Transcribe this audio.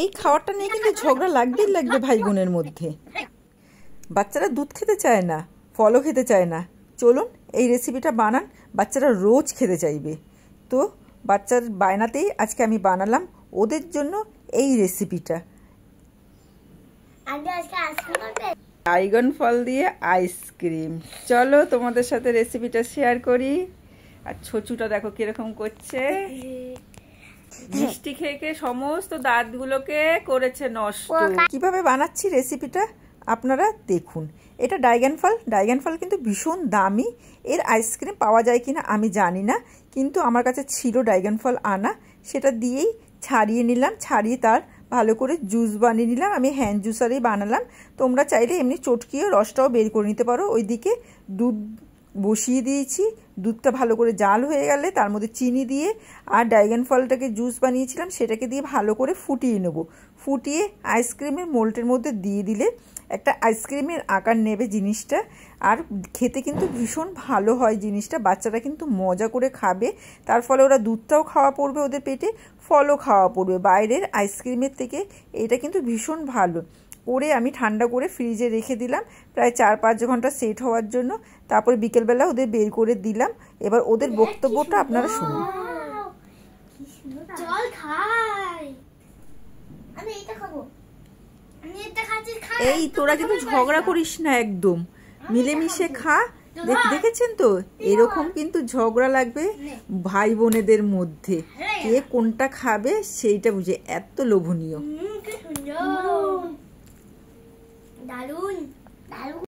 এই খাওয়ারটা নিয়ে কিন্তু ঝগড়া লাগবেই লাগবে ভাই বোনের মধ্যে। বাচ্চারা দুধ খেতে চায় না, ফলও খেতে চায় না। চলুন এই রেসিপিটা বানান, বাচ্চারা রোজ খেতে চাইবে। তো বাচ্চার বায়নাতেই আজকে আমি বানালাম ওদের জন্য এই রেসিপিটা। ড্রাগন ফল দিয়ে আইসক্রিম। চলো তোমাদের সাথে রেসিপিটা শেয়ার করি। আর ছোচুটা দেখো কিরকম করছে, মিষ্টি খেয়ে খেয়ে সমস্ত দাঁতগুলোকে করেছে নষ্ট। কিভাবে বানাচ্ছি রেসিপিটা আপনারা দেখুন। এটা ড্রাগন ফল কিন্তু ভীষণ দামি। এর আইসক্রিম পাওয়া যায় কিনা আমি জানি না, কিন্তু আমার কাছে ছিল ড্রাগন ফল আনা। সেটা দিয়েই ছাড়িয়ে নিলাম, ছাড়িয়ে তার ভালো করে জুস বানিয়ে নিলাম। আমি হ্যান্ড জুসারেই বানালাম, তোমরা চাইলে এমনি চটকিয়ে রসটাও বের করে নিতে পারো। ওইদিকে দুধ বসিয়ে দিয়েছি, দুধটা ভালো করে জাল হয়ে গেলে তার মধ্যে চিনি দিয়ে আর ড্রাগন ফলটাকে জুস বানিয়েছিলাম সেটাকে দিয়ে ভালো করে ফুটিয়ে নেব। ফুটিয়ে আইসক্রিমের মোল্ডের মধ্যে দিয়ে দিলে একটা আইসক্রিমের আকার নেবে জিনিসটা। আর খেতে কিন্তু ভীষণ ভালো হয় জিনিসটা, বাচ্চারা কিন্তু মজা করে খাবে। তার ফলে ওরা দুধটাও খাওয়া পড়বে ওদের পেটে, ফলও খাওয়া পড়বে। বাইরের আইসক্রিমের থেকে এটা কিন্তু ভীষণ ভালো। করে আমি ঠান্ডা করে ফ্রিজে রেখে দিলাম প্রায় 4-5 ঘন্টা সেট হওয়ার জন্য। তারপরে বিকেলবেলা ওদের বের করে দিলাম। এবার ওদের বক্তব্যটা আপনারা শুনুন। এই তোরা কিন্তু ঝগড়া করিস না, একদম মিলেমিশে খা। দেখেছেন তো, এরকম কিন্তু ঝগড়া লাগবে ভাই বোনেদের মধ্যে। কে কোনটা খাবে সেইটা বুঝে, এত লোভনীয়। দারুন।